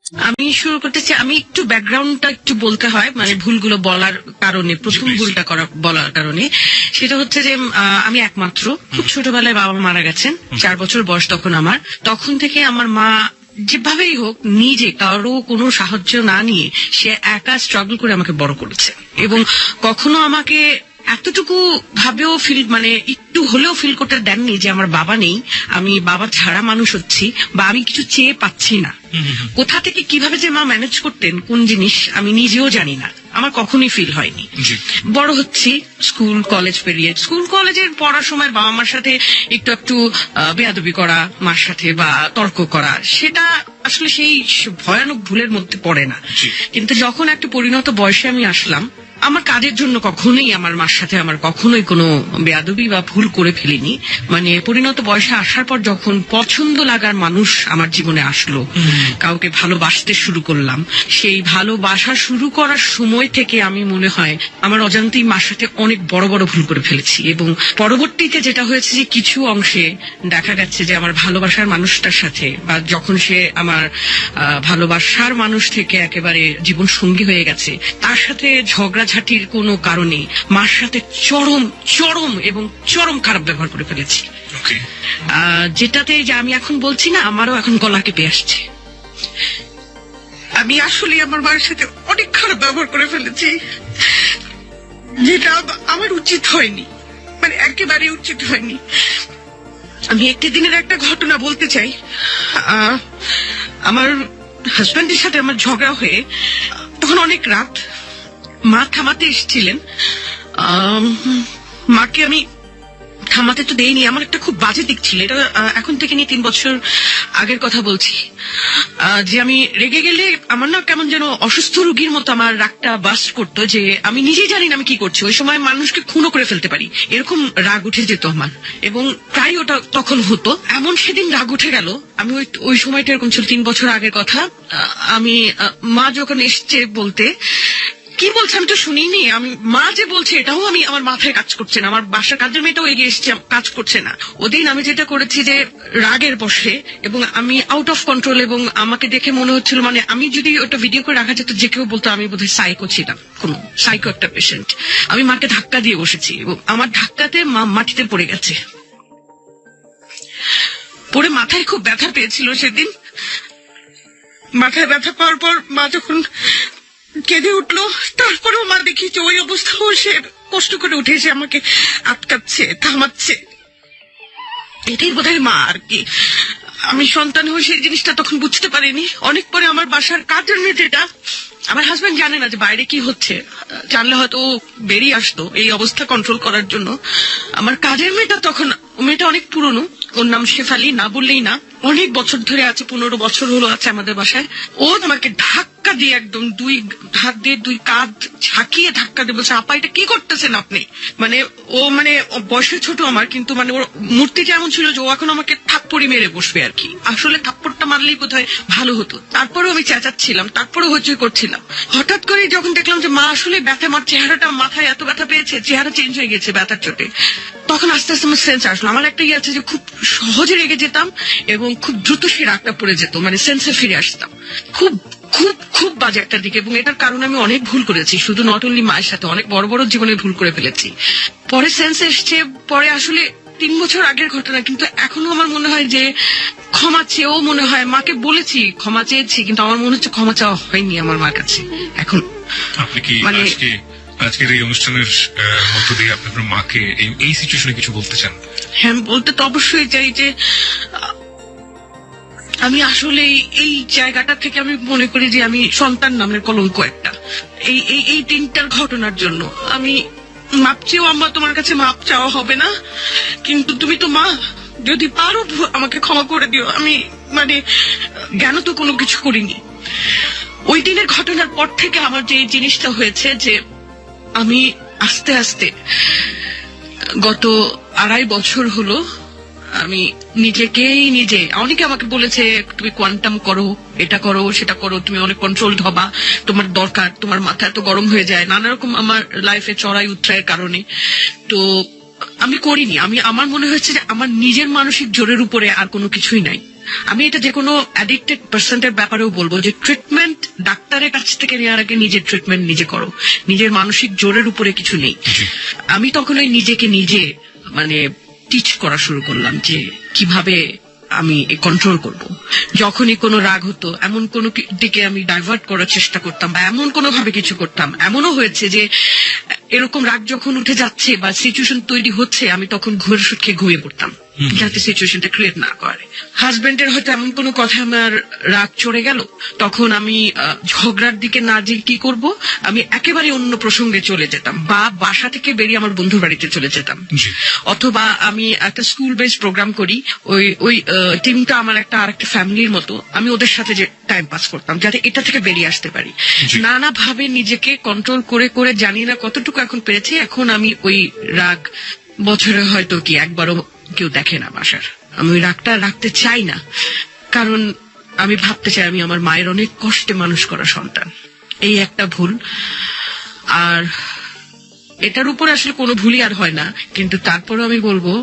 আমি শুরু করতে চাই, আমি একটু ব্যাকগ্রাউন্ডটা একটু বলতে হয়, মানে ভুলগুলো বলার কারণে, প্রথম ভুলটা বলার কারণে। সেটা হচ্ছে যে আমি একমাত্র, খুব ছোটবেলায় বাবা মারা গেছেন, 4 বছর বয়স তখন আমার। তখন থেকে আমার মা যেভাবেই হোক নিজে কারো কোনো সাহায্য না নিয়ে সে একা স্ট্রাগল করে আমাকে বড় করেছে, এবং কখনো আমাকে এতটুকু ভাবেও ফিল, মানে একটু হলেও ফিল করতে দেননি যে আমার বাবা নেই, আমি বাবা ছাড়া মানুষ হচ্ছি, বা আমি কিছু চেয়ে পাচ্ছি না। কোথা থেকে কিভাবে যে মা ম্যানেজ করতেন কোন জিনিস আমি নিজেও জানি না, আমার কখনোই ফিল হয়নি। বড় হচ্ছি, স্কুল কলেজ পেরিয়ে, স্কুল কলেজের পড়ার সময় বাবা মার সাথে একটু একটু বেয়াদবি করা মার সাথে বা তর্ক করা, সেটা আসলে সেই ভয়ানক ভুলের মধ্যে পড়ে না। কিন্তু যখন একটা পরিণত বয়সে আমি আসলাম, আমার কাজের জন্য কখনোই আমার মার সাথে আমার কখনোই কোনো বেয়াদবি বা ভুল করে ফেলিনি। মানে পরিণত বয়সে আসার পর যখন পছন্দ লাগার মানুষ আমার জীবনে আসলো, কাউকে ভালোবাসতে শুরু করলাম, সেই ভালোবাসা শুরু করার সময় থেকে আমি মনে হয় আমার অজান্তেই মার সাথে অনেক বড় বড় ভুল করে ফেলেছি। এবং পরবর্তীতে যেটা হয়েছে যে কিছু অংশে দেখা গেছে যে আমার ভালোবাসার মানুষটার সাথে, বা যখন সে আমার ভালোবাসার মানুষ থেকে একেবারে জীবন সঙ্গী হয়ে গেছে, তার সাথে ঝগড়াঝাটির কোনো কারণে মার সাথে চরম চরম এবং চরম খারাপ ব্যবহার করে ফেলেছি। যেটাতে যে আমি এখন বলছি না, আমারও এখন গলা কেঁপে আসছে। আমি আসলে আমার মায়ের সাথে অনেক খারাপ ব্যবহার করে ফেলেছি, যেটা আমার উচিত হয়নি, মানে একেবারে উচিত হয়নি। আমি একটি দিনের একটা ঘটনা বলতে চাই। আমার হাজব্যান্ডের সাথে আমার ঝগড়া হয়ে, তখন অনেক রাত, মা থামাতে এসেছিলেন। মাকে আমি থামাতে তো দেইনি, আমার একটা খুব বাজে দিক ছিল, এটা এখন থেকে নিয়ে 3 বছর আগের কথা বলছি। যে আমি রেগে গেলে আমার না কেমন যেন অসুস্থ রোগীর মতো আমার রাগটা বাস্ট করতো, যে আমি নিজেই জানি না আমি কি করছি। ওই সময় মানুষকে খুনও করে ফেলতে পারি, এরকম রাগ উঠে যেত আমার, এবং প্রায় ওটা তখন হতো। এমন সেদিন রাগ উঠে গেল, আমি ওই সময়টা এরকম ছিল, 3 বছর আগের কথা। আমি মা যখন এসছে বলতে, কি বলছে আমি তো শুনিনি, আমি মা যে বলছে এটাও আমি, আমার মাথায় কাজ করছে না, আমার বাসার কাজের মেয়েটাও এগিয়ে এসছে, কাজ করছে না। ওদিন আমি যেটা করেছি যে রাগের বশে, এবং আমি আউট অফ কন্ট্রোল, এবং আমাকে দেখে মনে হচ্ছিল, মানে আমি যদি ওটা ভিডিও করে রাখা যেত, যে কেউ বলতো আমি বোধহয় সাইকো ছিলাম, কোন সাইকো একটা পেশেন্ট। আমি মাকে ধাক্কা দিয়ে বসেছি, এবং আমার ধাক্কাতে মা মাটিতে পড়ে গেছে, পড়ে মাথায় খুব ব্যথা পেয়েছিল সেদিন। মাথায় ব্যথা পাওয়ার পর মা যখন কেঁদে উঠলো, তারপরেও মা দেখি যে ওই অবস্থাও সে কষ্ট করে উঠে এসে আমাকে আটকাচ্ছে, থামাচ্ছে। এটাই বোধহয় মা আর কি। আমি সন্তান হয়ে সেই জিনিসটা তখন বুঝতে পারিনি। অনেক পরে আমার বাসার কাজের মেয়ে, যেটা আমার হাজবেন্ড জানে না যে বাইরে কি হচ্ছে, জানলে হয়তো বেরিয়ে আসতো এই অবস্থা কন্ট্রোল করার জন্য। আমার কাজের মেয়েটা তখন, মেয়েটা অনেক পুরনো, ওর নাম শেফালি, না বললেই না, অনেক বছর ধরে আছে, 15 বছর হলো আছে আমাদের বাসায়। ও আমাকে ধাক্কা দিয়ে, একদম 2 হাত দিয়ে 2 কাঁধ ঝাঁকিয়ে ধাক্কা দিয়ে বলছে, আপা এটা কি করতেছেন আপনি? মানে ও, মানে বয়সে ছোট আমার, কিন্তু মানে ওর মূর্তিটা এমন ছিল যে ও এখন আমাকে থাপ্পড়ি মেরে বসবে আর কি। আসলে থাপ্পড়টা মারলেই বোধহয় ভালো হতো। তারপরেও আমি চেঁচাচ্ছিলাম, তারপরেও হইচই করছিলাম। হঠাৎ করে যখন দেখলাম যে মা আসলে ব্যথা, আমার চেহারাটা, মাথায় এত ব্যথা পেয়েছে, চেহারা চেঞ্জ হয়ে গেছে ব্যথার চোটে, তখন আস্তে আস্তে আমার সেন্স আসলো। আমার একটা ইয়ে আছে যে খুব সহজে রেগে যেতাম, এবং খুব দ্রুত সে রাগটা পড়ে যেত, মানে সেন্সে ফিরে আসতাম। খুব খুব খুব বাজে একটা দিকে, এবং এটার কারণে আমি অনেক ভুল করেছি, শুধু নট অনলি মায়ের সাথে, অনেক বড় বড় জীবনে ভুল করে ফেলেছি। পরে সেন্স এসছে, পরে আসলে 3 বছর আগের ঘটনা, কিন্তু এখনো আমার মনে হয় যে ক্ষমা চেয়েও, মনে হয় মাকে বলেছি ক্ষমা চেয়েছি, কিন্তু আমার মনে হচ্ছে ক্ষমা চাওয়া হয়নি আমার মার কাছে এখন। আপনি কি আজকের এই অনুষ্ঠানের মধ্য দিয়ে আপনার মাকে এই সিচুয়েশনে কিছু বলতে চান? হ্যাঁ, বলতে তো অবশ্যই চাই যে আমি আসলে এই জায়গাটা থেকে আমি মনে করি যে আমি সন্তান নামের কলঙ্ক একটা। এই 3টার ঘটনার জন্য আমি মাপ চেয়েও, আম্মা তোমার কাছে মাপ চাওয়া হবে না, কিন্তু তুমি তো মা, যদি পারো আমাকে ক্ষমা করে দিও। আমি মানে জ্ঞান তো কোনো কিছু করিনি। ওই দিনের ঘটনার পর থেকে আমার যে জিনিসটা হয়েছে, যে আমি আস্তে আস্তে গত 2.5 বছর হলো আমি নিজে, অনেকে আমাকে বলেছে তুমি কোয়ান্টাম করো, এটা করো, সেটা করো, তুমি অনেক কন্ট্রোলড হবা, তোমার দরকার, তোমার মাথা এত গরম হয়ে যায়, নানা রকম আমার লাইফে চড়াই উতরাইয়ের কারণে। তো আমি করিনি। আমার মনে হয়েছে যে আমার নিজের মানসিক জোরের উপরে আর কোনো কিছুই নাই। আমি এটা যে কোনো অ্যাডিক্টেড পার্সনের ব্যাপারেও বলবো যে ট্রিটমেন্ট ডাক্তারের কাছ থেকে নেওয়ার আগে নিজের ট্রিটমেন্ট নিজে করো। নিজের মানসিক জোরের উপরে কিছু নেই। আমি তখন ওই নিজেকে নিজে মানে টিচ করা শুরু করলাম যে কিভাবে আমি কন্ট্রোল করব। যখনই কোনো রাগ হতো এমন কোনো দিকে আমি ডাইভার্ট করার চেষ্টা করতাম বা এমন কোনো ভাবে কিছু করতাম। এমনও হয়েছে যে এরকম রাগ যখন উঠে যাচ্ছে বা সিচুয়েশন তৈরি হচ্ছে আমি তখন ঘুরে ওষুধ খেয়ে ঘুমিয়ে পড়তাম যাতে সিচুয়েশনটা ক্রিয়েট না করে। হাজবেন্ডের হয়তো এমন কোনো কথা আমার রাগ চড়ে গেল, তখন আমি ঝগড়ার দিকে না যে কি করব, আমি একেবারে অন্য প্রসঙ্গে চলে যেতাম বা বাসা থেকে বেরিয়ে আমার বন্ধুর বাড়িতে চলে যেতাম। অথবা আমি একটা স্কুল বেস প্রোগ্রাম করি, ওই টিমটা আমার একটা আরেকটা ফ্যামিলির মতো, আমি ওদের সাথে যে টাইম পাস করতাম যাতে এটা থেকে বেরিয়ে আসতে পারি। নানা ভাবে নিজেকে কন্ট্রোল করে করে জানি না কতটুকু এখন পেরেছি। এখন আমি ওই রাগ বছরে হয়তো কি একবারও কেউ দেখে না বাসার। আমি ওই রাগটা রাখতে চাই না, কারণ আমি ভাবতে চাই আমি আমার মায়ের অনেক কষ্টে মানুষ করা সন্তান। এই একটা ভুল। আর এটার উপরে আসলে কোনো ভুলই আর হয় না, কিন্তু তারপরেও আমি বলবো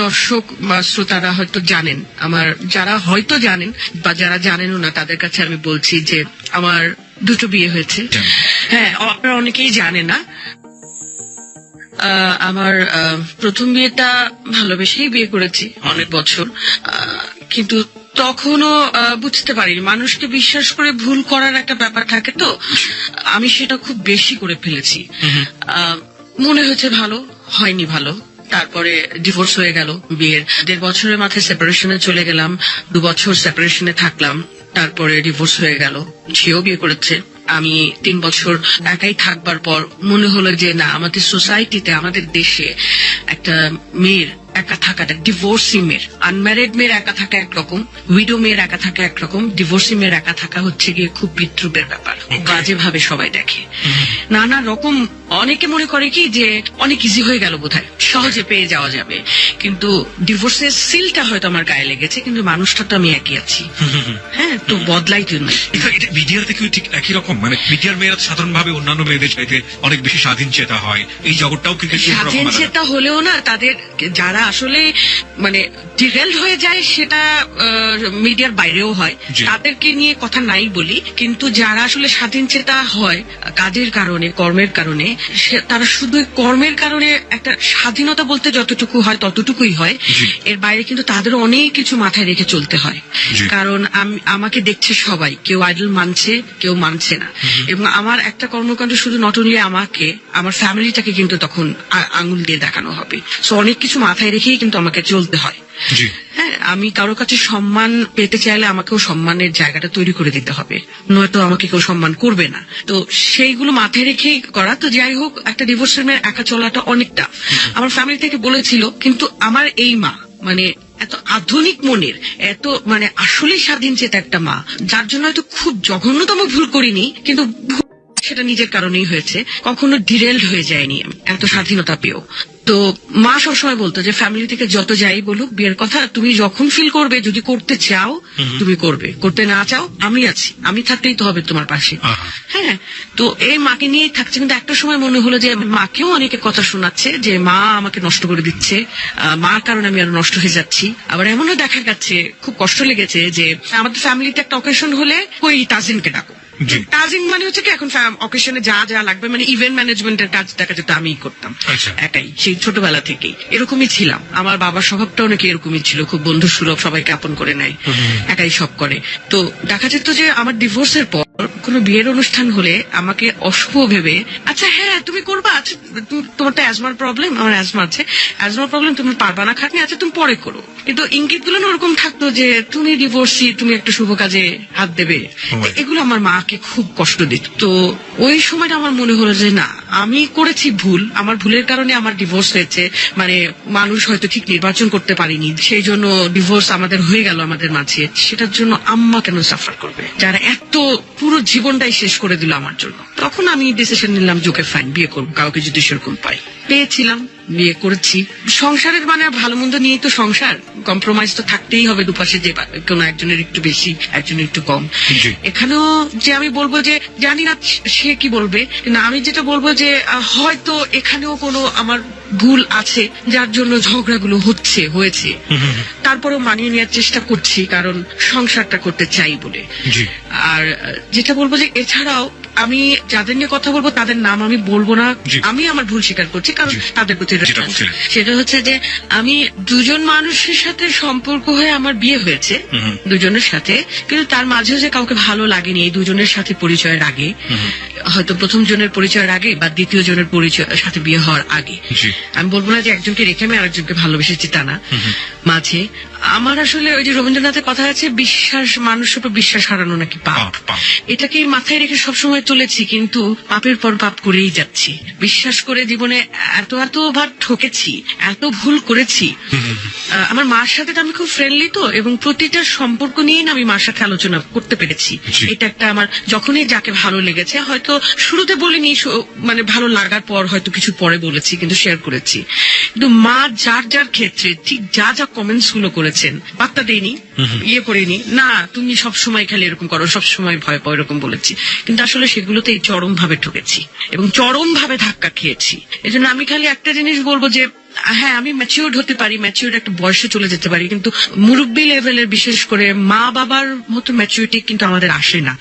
দর্শক বা শ্রোতারা হয়তো জানেন, আমার যারা হয়তো জানেন বা যারা জানেনও না তাদের কাছে আমি বলছি যে আমার দুটো বিয়ে হয়েছে। হ্যাঁ, আপনারা অনেকেই জানে না। আমার প্রথম বিয়েটা ভালোবেসেই বিয়ে করেছি অনেক বছর, কিন্তু তখনও বুঝতে পারিনি। মানুষকে বিশ্বাস করে ভুল করার একটা ব্যাপার থাকে, তো আমি সেটা খুব বেশি করে ফেলেছি। মনে হয়েছে ভালো, হয়নি ভালো। তারপরে ডিভোর্স হয়ে গেল। বিয়ের 1.5 বছরের মাথায় সেপারেশনে চলে গেলাম, 2 বছর সেপারেশনে থাকলাম, তারপরে ডিভোর্স হয়ে গেল। সেও বিয়ে করেছে। আমি 3 বছর একাই থাকবার পর মনে হলো যে না, আমাদের সোসাইটিতে আমাদের দেশে একটা মেয়ের একা থাকাটা, ডিভোর্সি মেয়ের, আনম্যারিড মেয়ের একা থাকা একরকম, উইডো মেয়ের একা থাকা একরকম, ডিভোর্সি মেয়ের একা থাকা হচ্ছে গিয়ে খুব বিদ্রুপের ব্যাপার। বাজে ভাবে সবাই দেখে, নানা রকম। অনেকে মনে করে কি যে অনেক ইজি হয়ে গেল বোধহয়, সহজে পেয়ে যাওয়া যাবে, কিন্তু ডিভোর্সের সিলটা হয়তো আমার গায়ে লেগেছে, কিন্তু মানুষটা তো আমি একই আছি। হ্যাঁ, তো বদলাই তো নাই। এটা মিডিয়া থেকেও ঠিক একই রকম, মানে মিডিয়ার মেয়েরা সাধারণভাবে অন্যান্য মেয়েদের চাইতে অনেক বেশি স্বাধীন চেতা হয়। এই জগৎটাও কিন্তু স্বাধীন চেতা হলেও না, তাদের যারা আসলে মানে ডিরেল্ড হয়ে যায় সেটা মিডিয়ার বাইরেও হয়, তাদেরকে নিয়ে কথা নাই বলি। কিন্তু যারা আসলে স্বাধীন চেতা হয় কাজের কারণে, কর্মের কারণে, তারা শুধু কর্মের কারণে একটা স্বাধীনতা বলতে যতটুকু হয় ততটুকুই হয়, এর বাইরে কিন্তু তাদের অনেক কিছু মাথায় রেখে চলতে হয়। কারণ আমাকে দেখছে সবাই, কেউ আইডল মানছে, কেউ মানছে না। এবং আমার একটা কর্মকাণ্ড শুধু নট অনলি আমাকে, আমার ফ্যামিলিটাকে কিন্তু তখন আঙুল দিয়ে দেখানো হবে। সো অনেক কিছু মাথায় রেখেই কিন্তু আমাকে চলতে হয়। হ্যাঁ, আমি কারো কাছে সম্মান পেতে চাইলে আমাকেও সম্মানের জায়গাটা তৈরি করে দিতে হবে, নয়তো আমাকে কেউ সম্মান করবে না। তো সেইগুলো মাথায় রেখেই করা। তো যাই হোক, একটা ডিভোর্সের মেয়ের একা চলাটা অনেকটা আমার ফ্যামিলি থেকে বলেছিল, কিন্তু আমার এই মা মানে এত আধুনিক মনের, এত মানে আসলে স্বাধীন চেতা একটা মা, যার জন্য হয়তো খুব জঘন্যতম ভুল করিনি, কিন্তু সেটা নিজের কারণেই হয়েছে, কখনো ডিরেল্ড হয়ে যায়নি আমি এত স্বাধীনতা পেয়েও। তো মা সবসময় বলতো যে ফ্যামিলি থেকে যত যাই বলুক বিয়ের কথা, তুমি যখন ফিল করবে, যদি করতে চাও তুমি করবে, করতে না চাও আমি আছি, আমি থাকতেই তো হবে তোমার পাশে। হ্যাঁ, তো এই মাকে নিয়েই থাকছে। কিন্তু একটা সময় মনে হলো যে মাকেও অনেকে কথা শোনাচ্ছে যে মা আমাকে নষ্ট করে দিচ্ছে, মার কারণে আমি আরো নষ্ট হয়ে যাচ্ছি। আবার এমনও দেখা গেছে, খুব কষ্ট লেগেছে যে আমাদের ফ্যামিলিতে একটা অকেশন হলে ওই তাজিনকে ডাকো। তাজিন মানে হচ্ছে কি, এখন অকেশনে যা যা লাগবে, মানে ইভেন্ট ম্যানেজমেন্টের কাজ দেখা যেত আমিই করতাম একাই, সেই ছোটবেলা থেকেই এরকমই ছিলাম। আমার বাবার স্বভাবটাও নাকি এরকমই ছিল, খুব বন্ধু সুলভ, সবাইকে আপন করে নেয়, একাই সব করে। তো দেখা যেত যে আমার ডিভোর্সের পর কোনো বিয়ের অনুষ্ঠান হলে আমাকে অশুভ ভেবে, আচ্ছা হ্যাঁ তুমি করবা, আচ্ছা তোমার তো অ্যাজমার প্রবলেম, আমার অ্যাজমা আছে, অ্যাজমার প্রবলেম, তুমি পারবা না খাটনি, আচ্ছা তুমি পরে করো। কিন্তু ইঙ্গিত গুলো ওরকম থাকতো যে তুমি ডিভোর্সি, তুমি একটা শুভ কাজে হাত দেবে। এগুলো আমার মাকে খুব কষ্ট দিত। তো ওই সময়টা আমার মনে হলো যে না, আমি করেছি ভুল, আমার ভুলের কারণে আমার ডিভোর্স হয়েছে, মানে মানুষ হয়তো ঠিক নির্বাচন করতে পারিনি, সেই জন্য ডিভোর্স আমাদের হয়ে গেল আমাদের মাঝে। সেটার জন্য আম্মা কেন সাফার করবে, যারা এত পুরো জীবনটাই শেষ করে দিল আমার জন্য। তখন আমি ডিসিশন নিলাম, ওকে ফাইন, বিয়ে করবো কাউকে যদি সেরকম পাই। পেয়েছিলাম, বিয়ে করেছি। সংসারের মানে ভালো মন্দ নিয়েই তো সংসার, কম্প্রোমাইজ তো থাকতেই হবে দুপাশে, যে কোনো একজনের একটু বেশি একজনের একটু কম। জি। এখানেও যে আমি বলবো যে জানি না সে কি বলবে, কিন্তু আমি যেটা বলবো যে হয়তো এখানেও কোনো আমার ভুল আছে যার জন্য ঝগড়াগুলো হয়েছে, তারপরেও মানিয়ে নেওয়ার চেষ্টা করছি, কারণ সংসারটা করতে চাই বলে। জি। আর যেটা বলবো যে এছাড়াও আমি যাদের নিয়ে কথা বলবো তাদের নাম আমি বলবো না, জি। আমি আমার ভুল স্বীকার করছি, কারণ জি। তাদের প্রতি যেটা respect। বলছিলেন। সেটা হচ্ছে যে আমি দুজন মানুষের সাথে সম্পর্ক হয়ে আমার বিয়ে হয়েছে, দুজনের সাথে, কিন্তু তার মাঝেও যে কাউকে ভালো লাগেনি এই দুজনের সাথে পরিচয়ের আগে, হয়তো প্রথম জনের পরিচয়ের আগে বা দ্বিতীয় জনের পরিচয় সাথে বিয়ে হওয়ার আগে। জি। আমি বলবো না যে একজনকে রেখে আমি আরেকজনকে ভালোবেসেছি, তা না। মাঝে আমার আসলে ওই যে রবীন্দ্রনাথের কথা আছে, বিশ্বাস, মানুষের উপর বিশ্বাস হারানো নাকি পাপ। পাপ। এটাকে মাথায় রেখে সবসময় চলেছি, কিন্তু পাপের পর পাপ করেই যাচ্ছি। বিশ্বাস করে জীবনে এতবার ঠকেছি, এত ভুল করেছি। আমার মার সাথে তো আমি খুব ফ্রেন্ডলি তো, এবং প্রতিটা সম্পর্ক নিয়েই না আমি মার সাথে আলোচনা করতে পেরেছি। জি। এটা একটা আমার যখনই যাকে ভালো লেগেছে, হয়তো শুরুতে বলিনি, মানে ভালো লাগার পর হয়তো কিছু পরে বলেছি, কিন্তু শেয়ার করেছি। কিন্তু মা যার যার ক্ষেত্রে ঠিক যা যা কমেন্টস গুলো করেছেন, পাত্তা দেয়নি, করিনি, না তুমি সবসময় খালি এরকম করো, সবসময় ভয় পাও, এরকম বলেছি। কিন্তু আসলে সেগুলোতেই চরম ভাবে ঠকেছি এবং চরম ভাবে ধাক্কা খেয়েছি। এজন্য আমি খালি একটা জিনিস বলবো যে হ্যাঁ, আমি ম্যাচিউরড হতে পারি, ম্যাচিউরড একটা বয়সে চলে যেতে পারি, কিন্তু মুরব্বী লেভেলের বিশেষ করে মা বাবার মতো ম্যাচিউরিটি কিন্তু আমাদের আসে না।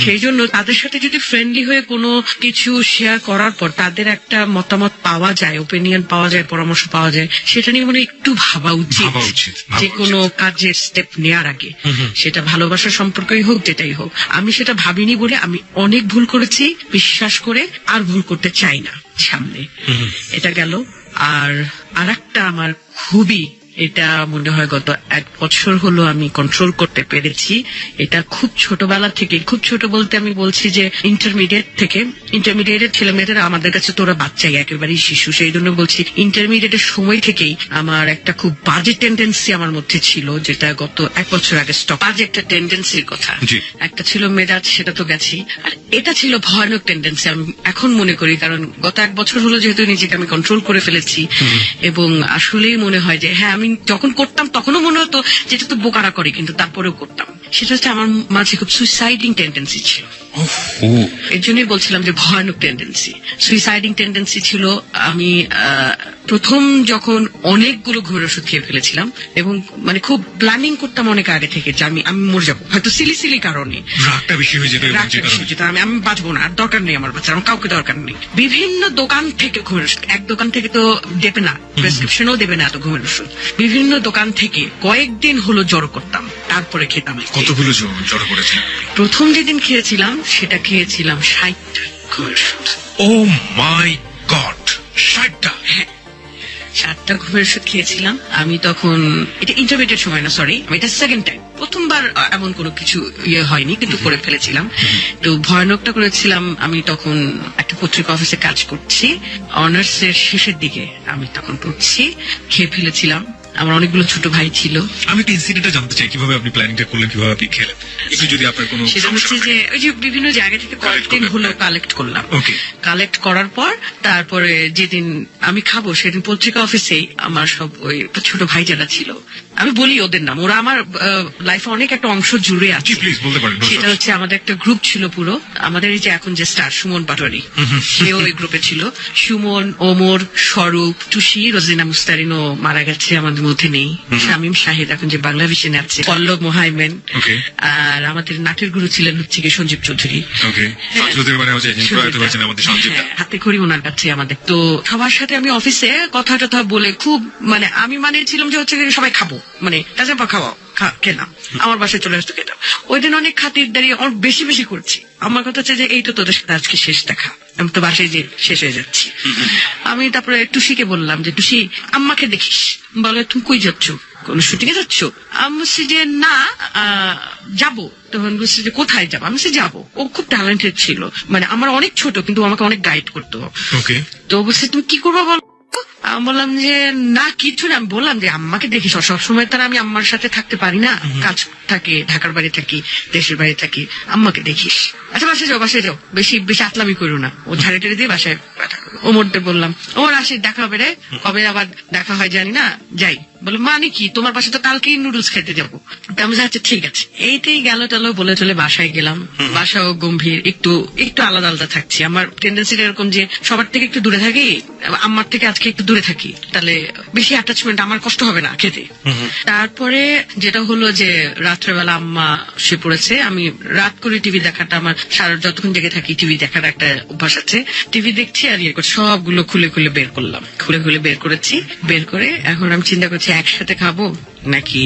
সেই জন্য তাদের সাথে যদি ফ্রেন্ডলি হয়ে কোনো কিছু শেয়ার করার পর তাদের একটা মতামত পাওয়া যায়, ওপিনিয়ন পাওয়া যায়, পরামর্শ পাওয়া যায়, সেটা নিয়ে মনে হয় একটু ভাবা উচিত যে কোনো কাজের স্টেপ নেওয়ার আগে। সেটা ভালোবাসার সম্পর্কই হোক, যেটাই হোক। আমি সেটা ভাবিনি বলে আমি অনেক ভুল করেছি, বিশ্বাস করে আর ভুল করতে চাই না সামনে। এটা গেল। আর আরেকটা আমার খুবই, এটা মনে হয় গত 1 বছর হলো আমি কন্ট্রোল করতে পেরেছি। এটা খুব ছোটবেলা থেকে, খুব ছোট বলতে আমি বলছি যে ইন্টারমিডিয়েটের ছেলে মেয়েদের আমাদের কাছে তোরা বাচ্চাই, একেবারেই শিশু। সেই জন্য বলছি ইন্টারমিডিয়েটের সময় থেকেই আমার একটা খুব বাজে টেন্ডেন্সি আমার মধ্যে ছিল, যেটা গত 1 বছর আগে স্টপ। বাজে একটা টেন্ডেন্সির কথা, একটা ছিল মেজাজ, সেটা তো গেছি, আর এটা ছিল ভয়ানক টেন্ডেন্সি আমি এখন মনে করি, কারণ গত 1 বছর হলো যেহেতু নিজেকে আমি কন্ট্রোল করে ফেলেছি। এবং আসলেই মনে হয় যে হ্যাঁ, আমি যখন করতাম তখনও মনে হতো যেটা তো বোকারা করে, কিন্তু তারপরেও করতাম। সেটা হচ্ছে আমার মাঝে খুব সুইসাইডিং টেন্ডেন্সি ছিল। এর জন্যই বলছিলাম যে ভয়ানক টেন্ডেন্সি, সুইসাইডিং টেন্ডেন্সি ছিল। আমি প্রথম যখন অনেকগুলো ঘুমের ওষুধ খেয়ে ফেলেছিলাম, এবং মানে খুব প্ল্যানিং করতাম অনেক আগে থেকে যে আমি মরে যাবো, হয়তো সিলি কারণে রাগটা বেশি হয়ে যেত, আমি বাঁচবো না, আর দরকার নেই আমার বাচ্চা, আমার কাউকে দরকার নেই। বিভিন্ন দোকান থেকে ঘুমের ওষুধ, এক দোকান থেকে তো দেবে না, প্রেসক্রিপশনও দেবে না এত ঘুমের ওষুধ। বিভিন্ন দোকান থেকে কয়েকদিন হলো জড়ো করতাম, তারপরে খেতাম। কতগুলো জড়ো করেছেন? প্রথম যেদিন খেয়েছিলাম সেটা খেয়েছিলাম 60টা ঘুমের ওষুধ। ও মাই গড, 60টা? হ্যাঁ, 7টা ঘুমের ওষুধ খেয়েছিলাম আমি তখন। এটা ইন্টারমিডিয়েট সময় না, সরি, এটা সেকেন্ড টাইম। প্রথমবার এমন কোনো কিছু হয়নি, কিন্তু করে ফেলেছিলাম। তো ভয়ানকটা করেছিলাম। আমি তখন একটা পত্রিকা অফিসে কাজ করছি, অনার্স এর শেষের দিকে আমি তখন পড়ছি, খেয়ে ফেলেছিলাম। আমার অনেকগুলো ছোট ভাই ছিল। আমি একটা ইনসিডেন্টটা জানতে চাই, কিভাবে আপনি প্ল্যানিংটা করলেন, কিভাবে আপনি খেলেন, একটু যদি আপনার কোনো। সেটা হচ্ছে যে ওই যে বিভিন্ন জায়গা থেকে কয়েকদিন হলো কালেক্ট করলাম। কালেক্ট করার পর তারপরে যেদিন আমি খাবো সেদিন পত্রিকা অফিসেই আমার সব ওই ছোট ভাই যারা ছিল, আমি বলি ওদের নাম, ওরা আমার লাইফে অনেক একটা অংশ জুড়ে আছে। সেটা হচ্ছে আমাদের একটা গ্রুপ ছিল পুরো, আমাদের এই যে এখন যে স্টার সুমন পাটোয়ারি, সেও ওই গ্রুপে ছিল। সুমন, ওমর, স্বরূপ, টুসি, রোজিনা মুস্তারিনও মারা গেছে, আমাদের মধ্যে নেই। শামীম শাহিদ এখন যে বাংলা ভিশনে আছে, পল্লব মোহাইমেন, আর আমাদের নাটের গুরু ছিলেন হচ্ছে কি সঞ্জীব চৌধুরী। হাতে খড়ি ওনার কাছে আমাদের। তো সবার সাথে আমি অফিসে কথা টথা বলে খুব, মানে আমি ছিলাম যে হচ্ছে সবাই খাবো, মানে তাজা খাওয়া খেলাম, আমার বাসায় চলে আসতো খেতাম। ওই দিন অনেক খাতির দাঁড়িয়ে অনেক বেশি বেশি করছি। আমার কথা হচ্ছে যে এই তো তোদের সাথে আজকে শেষ দেখা, আমি তো বাসায় যে শেষ হয়ে যাচ্ছি। আমি তারপরে টুসিকে বললাম যে টুসি, আম্মাকে দেখিস। বলে তুমি কই যাচ্ছ, কোন শুটিং এ যাচ্ছ? আমি বলছি যে না, যাবো। তখন বলছি যে কোথায় যাবো? আমি বলছি যাবো। ও খুব ট্যালেন্টেড ছিল, মানে আমার অনেক ছোট, কিন্তু আমাকে অনেক গাইড করতো। তো বলছি তুমি কি করবো বল? আমি বললাম যে না কিছু না, আমি বললাম যে আম্মাকে দেখিস, সবসময় তারা আমি আম্মার সাথে থাকতে পারি না, কাজ থাকে, ঢাকার বাড়ি থাকি, দেশের বাড়ি থাকি, আম্মাকে দেখিস। আচ্ছা বাসায় যাও, বেশি বেশি আতলামি করো না। ও ঝাড়ি টাড়ি দিয়ে বাসায় ওমরদের বললাম, ওমর আসি, দেখা হবে রে, কবে আবার দেখা হয় জানি না, যাই। বলে মানে কি, তোমার পাশে তো কালকেই নুডলস খেতে যাবো। আমি আচ্ছা ঠিক আছে। এইটাই গেল টালো বলে চলে বাসায় গেলাম। বাসাও গম্ভীর, একটু একটু আলাদা আলাদা থাকছি। আমার টেন্ডেন্সিটা এরকম যে সবার থেকে একটু দূরে থাকি, আমার থেকে আজকে একটু দূরে থাকি, তাহলে বেশি অ্যাটাচমেন্ট, আমার কষ্ট হবে না খেতে। তারপরে যেটা হলো যে রাত্রেবেলা আম্মা সে পড়েছে, আমি রাত করে টিভি দেখাটা আমার সারা যতক্ষণ জেগে থাকি টিভি দেখার একটা অভ্যাস আছে। টিভি দেখছি আর ইয়ে করছি, সবগুলো খুলে খুলে বের করলাম, খুলে খুলে বের করেছি। বের করে এখন আমি চিন্তা করছি একসাথে খাবো নাকি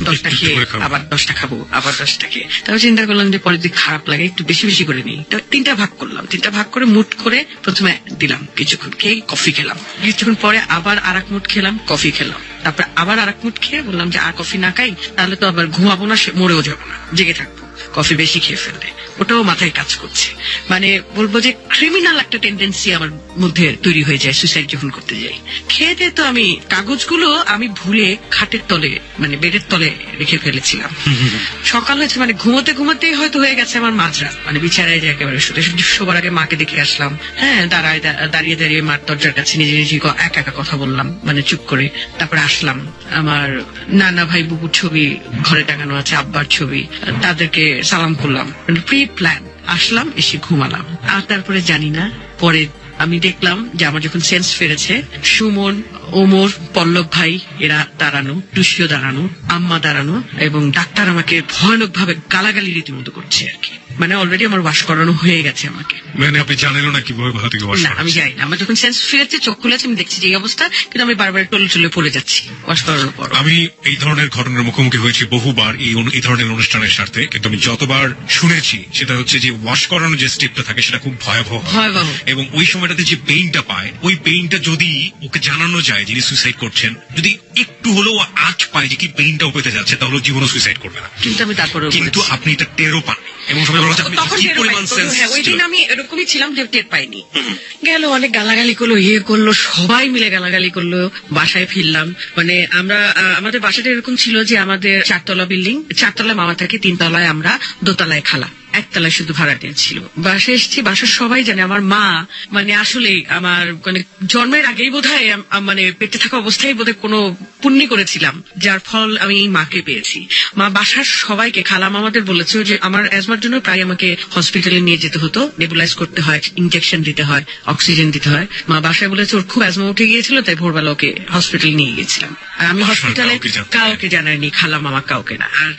10টা খেয়ে আবার 10টা খাবো, আবার 10টা খেয়ে। তারপর চিন্তা করলাম যে পরে যদি খারাপ লাগে একটু বেশি বেশি করে নিই। তো 3টা ভাগ করলাম, 3টা ভাগ করে মুট করে প্রথমে দিলাম, কিছুক্ষণ খেয়ে কফি খেলাম, কিছুক্ষণ পরে আবার আর এক মুঠ খেলাম, কফি খেলাম, তারপর আবার আর এক মুঠ খেয়ে বললাম যে আর কফি না খাই তাহলে তো আবার ঘুমাবো না, মরেও যাবো না, জেগে থাকবো। কফি বেশি খেয়ে ফেললে ওটাও মাথায় কাজ করছে। মানে বলবো যে ক্রিমিনাল একটা টেন্ডেন্সি আমার মধ্যে তৈরি হয়ে যায় সুইসাইড যখন করতে যাই। খেতে তো আমি কাগজগুলো আমি ভুলে খাটের তলে, মানে বেডের তলে রেখে ফেলেছিলাম। সকাল হয়েছে, মানে ঘুমোতে ঘুমোতেই হয়তো হয়ে গেছে আমার মাঝরাত, মানে বিছানায় যে একেবারে শোবার আগে মাকে দেখে আসলাম। হ্যাঁ, দাঁড়িয়ে দাঁড়িয়ে মার দরজার কাছে নিজে নিজে একা একা কথা বললাম, মানে চুপ করে। তারপরে আসলাম, আমার নানা ভাই বুবুর ছবি ঘরে টাঙানো আছে, আব্বার ছবি, তাদেরকে সালাম করলাম, প্রি প্ল্যান। আসলাম, এসে ঘুমালাম। আর তারপরে জানি না, পরে আমি দেখলাম যে আমার যখন সেন্স ফিরেছে, সুমন, ওমর, পল্লব ভাই এরা দাঁড়ানো, টুসিও দাঁড়ানো, আম্মা দাঁড়ানো, এবং ডাক্তার আমাকে ভয়ানক ভাবে গালাগালি রীতিমতো করছে আর কি। মানে অলরেডি আমার ওয়াশ করানো হয়ে গেছে আমাকে। মানে আপনি জানেনও না কিভাবে ভালো থেকে ওয়াশ না, আমি যাই না। আমার যখন সেন্স ফিরেছে, চোখ খুলেছে, আমি দেখছি যে এই অবস্থা, কিন্তু আমি বারবার টলে টলে পড়ে যাচ্ছি ওয়াশ করানোর পর। আমি এই ধরনের ঘটনার মুখোমুখি হয়েছি বহুবার এই ধরনের অনুষ্ঠানের সাথে, কিন্তু আমি যতবার শুনেছি সেটা হচ্ছে যে ওয়াশ করানোর যে স্টেপটা থাকে সেটা খুব ভয়াবহ, এবং ওই সময়টাতে যে পেইনটা পায়, ওই পেইনটা যদি ওকে জানানো যায় যিনি সুইসাইড করছেন, যদি একটু হলেও আঁচ পায় যে কি পেইনটা ও পেতে যাচ্ছে, তাহলে জীবনও সুইসাইড করবে না। কিন্তু আমি তারপরে, কিন্তু আপনি এটা টেরও পাননি, এবং সবাই বলা যাচ্ছে তখন কি পরিমাণ সেন্স। ওই দিন আমি এরকমই ছিলাম যে টের পাইনি। গেল, অনেক গালাগালি করলো, ইয়ে করলো, সবাই মিলে গালাগালি করলো। বাসায় ফিরলাম, মানে আমরা আমাদের বাসাটা এরকম ছিল যে আমাদের 4তলা বিল্ডিং, 4তলায় মামা থাকে, 3তলায় আমরা, দোতলায় খালা, একতলায় শুধু ভাড়াটিয়া ছিল। বাসায় এসেছি, বাসার সবাই জানে আমার মা, মানে আসলে আমার মানে জন্মের আগেই বোধহয় মানে পেটে থাকা অবস্থায় বোধহয় কোনো পুণ্য করেছিলাম, যার ফল আমি এই মাকে পেয়েছি। মা বাসার সবাইকে, খালা মামাদের বলেছে যে আমার অ্যাজমার জন্য প্রায় আমাকে হসপিটালে নিয়ে যেতে হতো, নেবুলাইজ করতে হয়, ইনজেকশন দিতে হয়, অক্সিজেন দিতে হয়। মা বাসায় বলেছে ওর খুব অ্যাজমা উঠে গিয়েছিল, তাই ভোরবেলা ওকে হসপিটাল নিয়ে গেছিলাম। আর আমি হসপিটালে কাউকে জানাইনি, খালা মামা কাউকে না। আর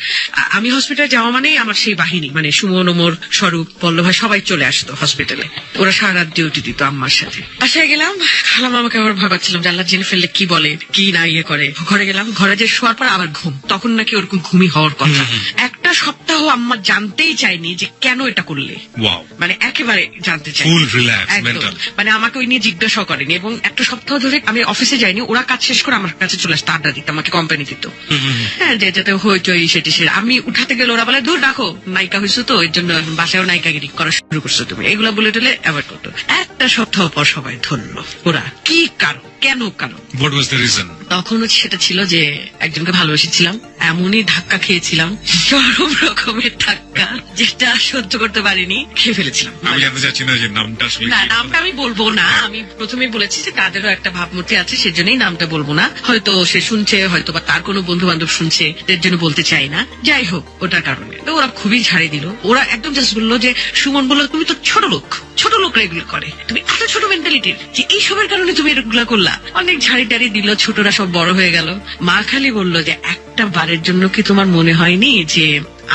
আমি হসপিটালে যাওয়া মানেই আমার সেই বাহিনী, মানে সুমন, ওমর, স্বরূপ, পল্লব ভাই সবাই চলে আসতো হসপিটালে। ওরা সারা রাত ডিউটি দিত আম্মার সাথে। বাসায় গেলাম, খালা মামাকে আবার ভয় পাচ্ছিলাম যে আল্লাহ জেনে ফেললে কি বলে, কি না ইয়ে করে। ঘরে গেলাম, ঘরে যে শোয়ার পর আবার ঘুম, তখন নাকি ওরকম ঘুমই হওয়ার কথা। একটা সপ্তাহ আম্মা জানতেই চাইনি যে কেন এটা করলে, মানে একেবারে জানতে চাই, মানে আমাকে ওই নিয়ে জিজ্ঞাসা করেনি। এবং একটা সপ্তাহ ধরে আমি অফিসে যাইনি, ওরা কাজ শেষ করে আমার কাছে চলে আসতো, আড্ডা দিত, আমাকে কোম্পানি দিত। হ্যাঁ, যে যাতে হইচই সেটি সে, আমি উঠাতে গেলে ওরা বলে দূর রাখো, নায়িকা হয়েছো তো, এর জন্য বাসায়ও নায়িকাগিরি করা শুরু করছো তুমি, এগুলো বলে টলে অ্যাভয়েড করতো। একটা সপ্তাহ পর সবাই ধরলো ওরা কি কারণ, কেন কারণ। What was the reason? তখন সেটা ছিল যে একজনকে ভালোবেসেছিলাম, এমনই ধাক্কা খেয়েছিলাম, চরম রকমের ধাক্কা, যেটা সহ্য করতে পারিনি, খেয়ে ফেলেছিলাম। আমি জানতে চাচ্ছি না যে নামটা আসলে না, নামটা আমি বলবো না। আমি প্রথমেই বলেছি যে তাদেরও একটা ভাবমূর্তি আছে, সেজন্যই নামটা বলবো না। হয়তো সে শুনছে, হয়তো বা তার কোনো বন্ধু বান্ধব শুনছে, এর জন্য বলতে চাই না। যাই হোক, ওটার কারণে তো ওরা খুবই ঝাড়ি দিল। ওরা একদম জাস্ট বললো যে সুমন বললো তুমি তো ছোট লোক, ছোট লোকরা এগুলো করে, তুমি এত ছোট মেন্টালিটির যে এইসবের কারণে তুমি এগুলো করলা। অনেক ঝাড়ি টাড়ি দিল, ছোটরা সব বড় হয়ে গেল। মা খালি বললো যে একটা বারের জন্য কি তোমার মনে হয়নি যে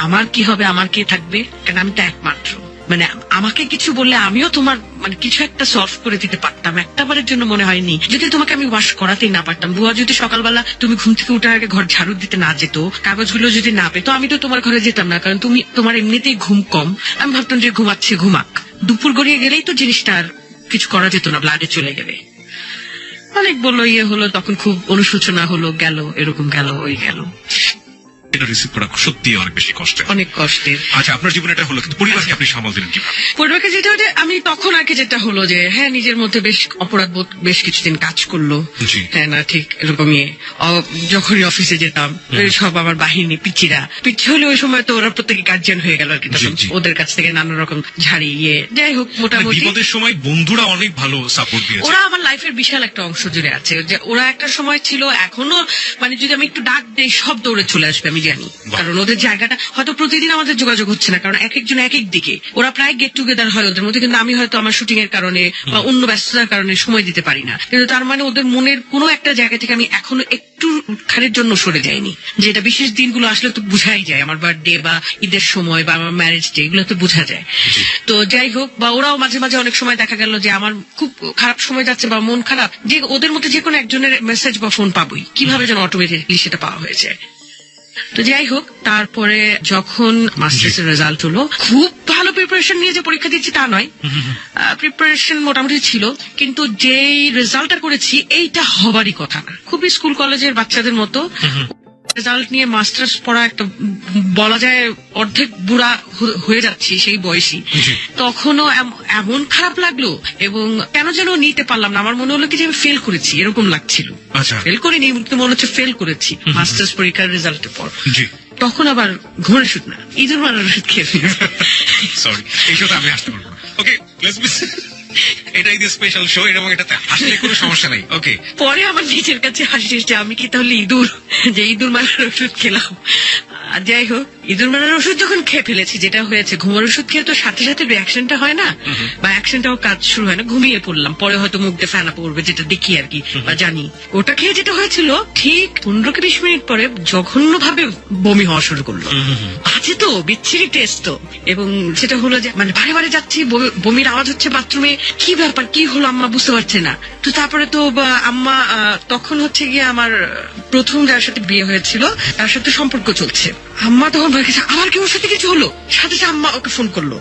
আমার কি হবে, আমার কে থাকবে, কারণ আমি তো একমাত্র, মানে আমাকে কিছু বললে আমিও তোমার মানে কিছু একটা সলভ করে দিতে পারতাম। একটা বারের জন্য মনে হয়নি যদি তোমাকে আমি ওয়াশ করাতেই না পারতাম, বুয়া যদি সকালবেলা তুমি ঘুম থেকে উঠার আগে ঘর ঝাড়ু দিতে না যেত, কাগজগুলো যদি না পেতো, আমি তো তোমার ঘরে যেতাম না, কারণ তুমি তোমার এমনিতেই ঘুম কম। আমি ভাবতাম যে ঘুমাচ্ছে, ঘুমাক, দুপুর গড়িয়ে গেলেই তো জিনিসটা আর কিছু করা যেত না, ব্লাডে চলে গেলে। অনেক বললো, ইয়ে হলো, তখন খুব অনুশোচনা হলো, গেল, এরকম গেল, ওই গেল। এটা রিসিভ করা সত্যি অনেক বেশি কষ্টের। অনেক কষ্টের। আচ্ছা, আপনার জীবনে এটা হলো, কিন্তু পরিবারকে আপনি সামাল দিলেন কিভাবে? পরিবারকে যেটা হচ্ছে, আমি তখন আর কি যেটা হলো যে হ্যাঁ, নিজের মধ্যে বেশ অপরাধবোধ বেশ কিছুদিন কাজ করলো। জি। হ্যাঁ না, ঠিক এরকমই। যখনই অফিসে যেতাম সব আমার বাহিনী পিচ্ছি হলে ওই সময় তো ওরা প্রত্যেকে গার্জিয়ান হয়ে গেল আর কি, তখন জি। ওদের কাছ থেকে নানা রকম ঝাড়ি যাই হোক, মোটামুটি বিপদের সময় বন্ধুরা অনেক ভালো সাপোর্ট দিয়েছে। ওরা আমার লাইফের বিশাল একটা অংশ জুড়ে আছে। যে ওরা একটা সময় ছিল, এখনো মানে যদি আমি একটু ডাক দেই সব দৌড়ে চলে আসবে, আমি জানি। কারণ ওদের জায়গাটা হয়তো প্রতিদিন আমাদের যোগাযোগ হচ্ছে না, কারণ এক একজন এক এক দিকে। ওরা প্রায় গেট টুগেদার হয় ওদের মধ্যে, কিন্তু আমি হয়তো আমার শুটিং এর কারণে বা অন্য ব্যস্ততার কারণে সময় দিতে পারি না। কিন্তু তার মানে ওদের মনের কোনো একটা জায়গা থেকে আমি এখনো একটু খানির জন্য সরে যাইনি। যেটা বিশেষ দিনগুলো আসলে তো বোঝাই যায়, আমার বার্থডে বা ঈদের সময় বা আমার ম্যারেজ ডে, এগুলো তো বোঝা যায়। তো যাই হোক, বা ওরাও মাঝে মাঝে অনেক সময় দেখা গেল যে আমার খুব খারাপ সময় যাচ্ছে বা মন খারাপ, যে ওদের মধ্যে যে কোনো একজনের মেসেজ বা ফোন পাবোই, কিভাবে যেন অটোমেটিকলি সেটা পাওয়া হয়েছে। তো যাই হোক, তারপরে যখন মাস্টার্স এর রেজাল্ট হলো, খুব ভালো প্রিপারেশন নিয়ে যে পরীক্ষা দিচ্ছি তা নয়, প্রিপারেশন মোটামুটি ছিল, কিন্তু যেই রেজাল্টটা করেছি এইটা হবারই কথা না। খুবই স্কুল কলেজের বাচ্চাদের মতো রেজাল্ট নিয়ে মাস্টার্স পড়া, একটা বলা যায় অর্ধেক বুড়া হয়ে যাচ্ছি সেই বয়সী। তখনও এমন খারাপ লাগলো, এবং কেন যেন নিতে পারলাম না। আমার মনে হলো কি যে আমি ফেল করেছি, এরকম লাগছিল। ফেল করিনি, কিন্তু মনে হচ্ছে ফেল করেছি মাস্টার্স পরীক্ষার রেজাল্টের পর। তখন আবার ঘুমের ওষুধ না, ইঁদুর মারার ওষুধ খেয়ে ফেলেছি। সরি, এই শোটা আমি আসতে পারবো না। ওকে, এটাই দিয়ে স্পেশাল শো, এবং এটাতে আসলে কোনো সমস্যা নেই। ওকে, পরে আমার নিজের কাছে হাসি এসেছে, আমি কি তাহলে ইঁদুর মারার ওষুধ খেলাম। যাই হোক, ইঁদুর মারার ওষুধ যখন খেয়ে ফেলেছি, যেটা হয়েছে, ঘুমের ওষুধ খেয়ে তো সাথে সাথে রিয়াকশনটা হয় না, বা অ্যাকশনটাও কাজ শুরু হয় না, ঘুমিয়ে পড়লাম। পরে হয়তো মুখ দিয়ে ফেনা পড়বে, যেটা দেখি আর কি বা জানি। ওটা খেয়ে যেটা হয়েছিল, ঠিক 15-20 মিনিট পরে জঘন্য ভাবে বমি হওয়া শুরু করলো। আছে তো বিচ্ছিরি টেস্ট তো, এবং সেটা হলো যে মানে বারে বারে যাচ্ছি, বমির আওয়াজ হচ্ছে বাথরুমে। কি ব্যাপার, কি হলো আম্মা বুঝতে পারছে না। তো তারপরে তো আম্মা, তখন হচ্ছে গিয়ে আমার প্রথম যার সাথে বিয়ে হয়েছিল তার সাথে সম্পর্ক চলছে। আম্মা তখন বলে গেছে, আবার কি ওর সাথে কিছু হলো? সাথে সাথে আম্মা ওকে ফোন করলো।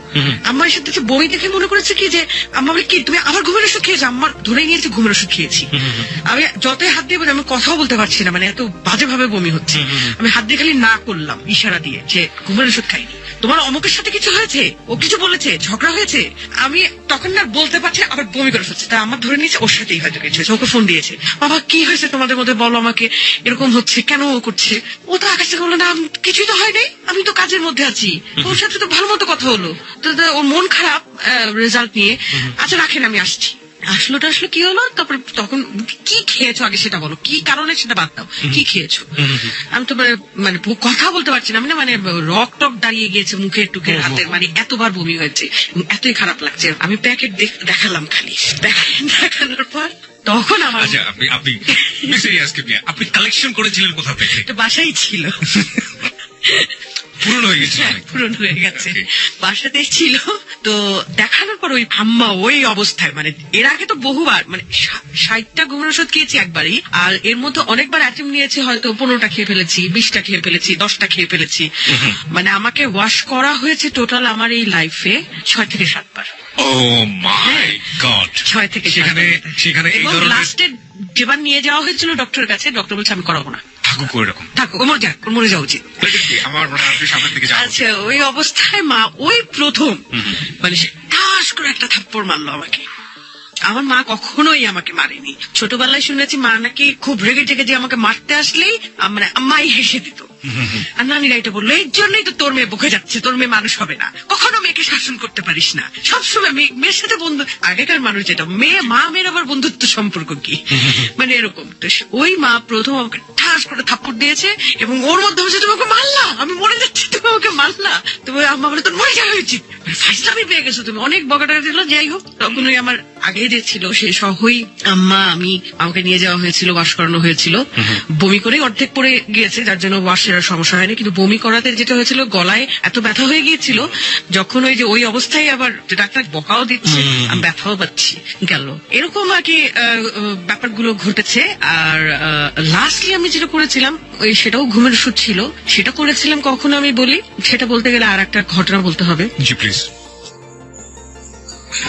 আম্মার সাথে বমি দেখে মনে করেছে কি যে আম্মা বলে, কি তুমি আবার ঘুমের ওষুধ খেয়েছো? আম্মা ধরে নিয়েছে ঘুমের ওষুধ খেয়েছি। আমি যতই হাত দিয়ে বলি, আমি কথাও বলতে পারছি না, মানে এত বাজে ভাবে বমি হচ্ছে। আমি হাত দিয়ে খালি না করলাম ইশারা দিয়ে যে ঘুমের ওষুধ খাইনি। তোমার অমুকের সাথে কিছু হয়েছে, ও কিছু বলেছে, ঝগড়া হয়েছে। আমি তখন না বলতে পারছি, আবার বমি করে ফেলছে। তা আমার ধরে নিয়েছে ওর সাথেই হয়তো কিছু হয়েছে। ওকে ফোন দিয়েছে, বাবা কি হয়েছে তোমাদের মধ্যে, বলো আমাকে, এরকম হচ্ছে কেন ও করছে? ও তো আকাশ থেকে বললো, না কিছুই তো হয় নাই, আমি তো কাজের মধ্যে আছি, ওর সাথে তো ভালো মতো কথা হলো। তো ওর মন খারাপ রেজাল্ট নিয়ে। আচ্ছা রাখেন, আমি আসছি। আসলো কি হলো, তারপরে তখন কি খেয়েছো আগে সেটা বলো, কি কারণে সেটা বাদ দাও, কি খেয়েছো? আমি তো মানে কথা বলতে পারছি না, মানে রক টক দাঁড়িয়ে গিয়েছে মুখের টুকের হাতের, মানে এতবার বমি হয়েছে, এতই খারাপ লাগছে। আমি প্যাকেট দেখালাম, খালি দেখানোর পর তখন আমার আপনি কালেকশন করেছিলেন কোথা থেকে? বাসাই ছিল, পুরনো হয়ে গেছে, পুরনো হয়ে গেছে, বাসাতে ছিল। তো দেখানোর পর ওই আম্মা ওই অবস্থায়, মানে এর আগে তো বহুবার, মানে 60টা ঘুমের ওষুধ খেয়েছি একবারই, আর এর মধ্যে অনেকবার অ্যাটেম্প নিয়েছি, হয়তো 15টা খেয়ে ফেলেছি, 20টা খেয়ে ফেলেছি, 10টা খেয়ে ফেলেছি। মানে আমাকে ওয়াশ করা হয়েছে টোটাল আমার এই লাইফে 6 থেকে 7 বার। ও মাই গড, 6 থেকে 7 বার। সেখানে লাস্টে যেবার নিয়ে যাওয়া হয়েছিল ডক্টরের কাছে, ডক্টর বলছে আমি করাবো না, মরে যাওয়া উচিত। আচ্ছা, ওই অবস্থায় মা ওই প্রথম মানে ঠাস করে একটা থাপ্পড় মারলো আমাকে। আমার মা কখনোই আমাকে মারেনি। ছোটবেলায় শুনেছি মা নাকি খুব রেগে টেগে যে আমাকে মারতে আসলেই মানে আম্মাই হেসে দিত। আর নানিরা এটা বললো, এর জন্যই তো তোর মেয়ে বকে যাচ্ছে, তোর মেয়ে মানুষ হবে না, কখনো মেয়েকে শাসন করতে পারিস না, সবসময় মেয়ের সাথে বন্ধু। আগেকার মানুষ যেটা, মেয়ের আবার বন্ধুত্ব সম্পর্ক কি, মানে এরকম। তো ওই মা প্রথম আমাকে ঠাস করে থাপ্পড় দিয়েছে, এবং ওর মধ্যে হচ্ছে তুমি আমাকে মারলা, আমি মরে যাচ্ছি, তুমি আমাকে মারলা, তুমি আম্মা বলে তোর মরে যাওয়া উচিত, ফাইজলামি পেয়ে গেছো তুমি, অনেক বকাটা দিল। যাই হোক, তখন ওই আমার আগে যে ছিল সে সহই আম্মা আমাকে নিয়ে যাওয়া হয়েছিল, ওয়াশ করানো হয়েছিল। বমি করে অর্ধেক পড়ে গিয়েছে, যার জন্য ওয়াশের সমস্যা হয়নি, কিন্তু বমি করাতে যেটা হয়েছিল, গলায় এত ব্যথা হয়ে গিয়েছিল, যখন ওই অবস্থায় আবার ডাক্তার বকাও দিচ্ছে, আমি ব্যথাও পাচ্ছি, গেল এরকম আর কি ব্যাপারগুলো ঘটেছে। আর লাস্টলি আমি যেটা করেছিলাম, সেটাও ঘুমের ওষুধ ছিল, সেটা করেছিলাম কখন আমি বলি, সেটা বলতে গেলে আর একটা ঘটনা বলতে হবে। জি প্লিজ।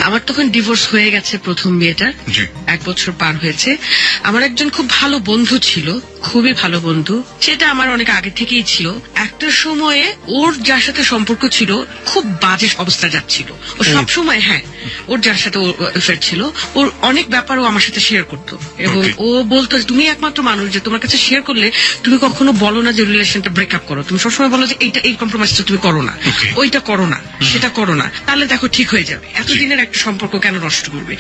আমার তখন ডিভোর্স হয়ে গেছে প্রথম বিয়েটা, 1 বছর পার হয়েছে। আমার একজন খুব ভালো বন্ধু ছিল, খুবই ভালো বন্ধু, সেটা আমার অনেক আগে থেকেই ছিল। একটা সময়ে ওর যার সাথে সম্পর্ক ছিল খুব বাজে অবস্থা যাচ্ছিল। ও সবসময় ওর যার সাথে এফেয়ার ছিল, ওর অনেক ব্যাপার ও আমার সাথে শেয়ার করতো এবং ও বলতো তুমি একমাত্র মানুষ যে তোমার কাছে শেয়ার করলে তুমি কখনো বলো না যে রিলেশনটা ব্রেকআপ করো, তুমি সবসময় বলো যে এই কম্প্রোমাইজটা তুমি করো না, ওইটা করো না, সেটা করো না, তাহলে দেখো ঠিক হয়ে যাবে। এতদিনের একটা সম্পর্ক কেন নষ্ট করবে?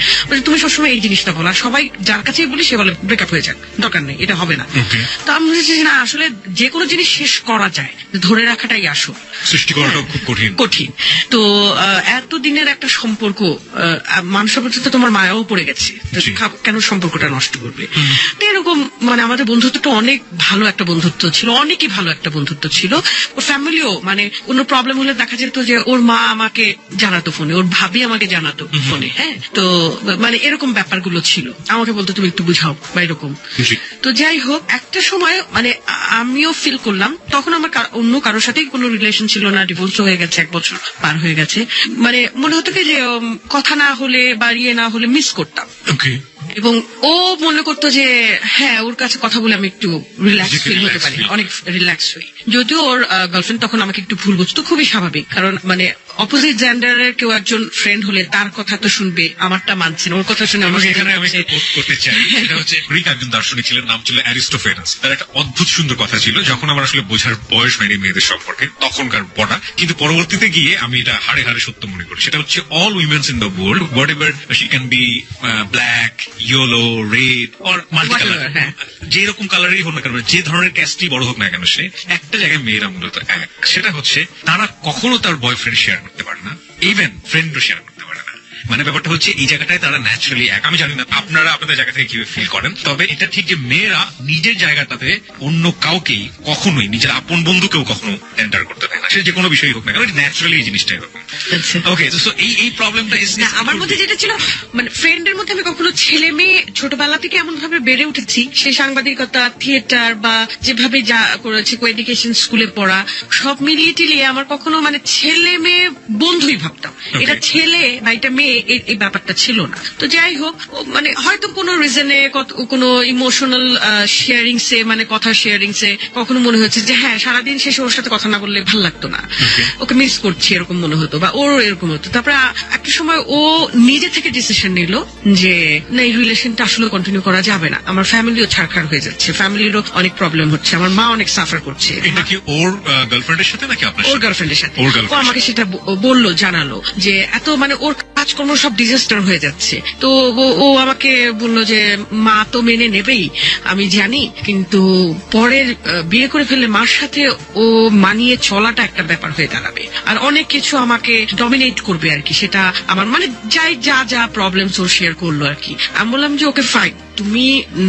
তুমি সবসময় এই জিনিসটা বলো। আর সবাই যার কাছেই বলি সে বলে ব্রেকআপ হয়ে যাক, দরকার নেই, এটা হবে না। তো আমি বলেছি না, আসলে যে কোনো জিনিস শেষ করা যায়, ধরে রাখাটাই আসল, সৃষ্টি করাটাও খুব কঠিন। তো এতদিনের একটা সম্পর্ক, মানুষের প্রতি তো তোমার মায়াও পড়ে গেছে, কেন সম্পর্কটা নষ্ট করবে? তো এরকম মানে আমাদের বন্ধুত্বটা অনেক ভালো একটা বন্ধুত্ব ছিল, অনেকই ভালো একটা বন্ধুত্ব ছিল। ওর ফ্যামিলিও মানে কোনো প্রবলেম হলে দেখা যেত যে ওর মা আমাকে জানাতো ফোনে, ওর ভাবি আমাকে জানাতো ফোনে। তো মানে এরকম ব্যাপারগুলো ছিল, আমাকে বলতো তুমি একটু বুঝাও বা এরকম। তো যাই হোক, একটা সময় মানে আমিও ফিল করলাম, তখন আমার অন্য কারোর সাথে কোনো রিলেশন ছিল না, ডিভোর্স হয়ে গেছে, 1 বছর পার হয়ে গেছে। মানে মনে হতো কি যে কথা না হলে বা না হলে মিস করতাম। এবং ও মনে করতো যে ওর কাছে কথা বলে আমি একটু রিল্যাক্স ফিল হতে পারি, অনেক রিল্যাক্স হই। যদিও ওর গার্লফ্রেন্ড তখন আমাকে একটু ভুল বুঝতো, খুবই স্বাভাবিক, কারণ মানে অপোজিট জেন্ডারের কেউ একজন ফ্রেন্ড হলে তার কথা তো শুনবে, আমারটা মানছে না, ওর কথা শুনে আমাকে এখানে আমি করতে চাই। সেটা হচ্ছে গ্রিক একজন দার্শনিক ছিলেন, নাম ছিল অ্যারিস্টোফেনাস। তার একটা অদ্ভুত সুন্দর কথা ছিল, যখন আমার আসলে বোঝার বয়স হয়নি মেয়েদের সম্পর্কে, তখনকার পড়া, কিন্তু পরবর্তীতে গিয়ে আমি এটা হাড়ে হাড়ে সত্য মনে করি। সেটা হচ্ছে all women's in the world, what ever she can be, black, yellow, red or multi colour, যে রকম কালারই হোক না কেন, যে ধরনের ক্যাস্টই বড় হোক না কেন, সে একটা জায়গায় মেয়েরা মূলত এক। সেটা হচ্ছে তারা কখনো তার বয়ফ্রেন্ড শেয়ার করতে পারে না, ইভেন ফ্রেন্ডও শেয়ার করতে পারে না। মানে ব্যাপারটা হচ্ছে এই জায়গাটায় তারা ন্যাচারালি এক। আমি জানি না আপনারা আপনাদের জায়গা থেকে কিভাবে ফিল করেন, তবে এটা ঠিক যে মেয়েরা নিজের জায়গাটাতে অন্য কাউকেই কখনোই, নিজের আপন বন্ধুকেও কখনো এন্টার করতে দেয় না, সে যে কোনো বিষয়ই হোক না কেন, ন্যাচারালি এই জিনিসটাই হবে। ওকে, তো এই প্রবলেমটা আমার মধ্যে যেটা ছিল, মানে ফ্রেন্ডের মধ্যে আমি কখনো ছেলে মেয়ে ছোটবেলা থেকে এমন ভাবে বেড়ে উঠেছি, সেই সাংবাদিকতা, থিয়েটার বা যেভাবে যা করেছি, কোএডুকেশন স্কুলে পড়া, সব মিলিয়ে টিলিয়ে আমার কখনো মানে ছেলে মেয়ে বন্ধুই ভাবতাম। এটা ছেলে বা এটা মেয়ে এই ব্যাপারটা ছিল না। তো যাই হোক, মানে হয়তো কোনো রিজনে, কোনো ইমোশনাল শেয়ারিং সে, মানে কথা শেয়ারিং সে কখনো মনে হচ্ছে যে সারাদিন শেষে ওর সাথে কথা না বললে ভালো লাগতো না, ওকে মিস করছি, এরকম মনে হতো, বা ওর এরকম হতো। তারপরে একটা সময় ও নিজে থেকে ডিসিশন নিল যে না, এই রিলেশনটা আসলে কন্টিনিউ করা যাবে না, আমার ফ্যামিলিও ছাড়খাড় হয়ে যাচ্ছে, ফ্যামিলিরও অনেক প্রবলেম হচ্ছে, আমার মা অনেক সাফার করছে। এটা কি ওর গার্লফ্রেন্ডের সাথে নাকি আপনার? ওর গার্লফ্রেন্ডের সাথে। ও আমাকে সেটা বললো, জানালো যে এত মানে ওর কাজকর্ম সব ডিজাস্টার হয়ে যাচ্ছে। তো ও আমাকে বললো যে মা তো মেনে নেবেই, আমি জানি, কিন্তু পরের বিয়ে করে ফেললে মার সাথে ও মানিয়ে চলাটা একটা ব্যাপার হয়ে দাঁড়াবে, আর অনেক কিছু আমাকে ডমিনেট করবে আর কি। সেটা আমার মানে যা প্রবলেমস ও শেয়ার করলো আর কি। আমি বললাম যে ওকে ফাইন, তুমি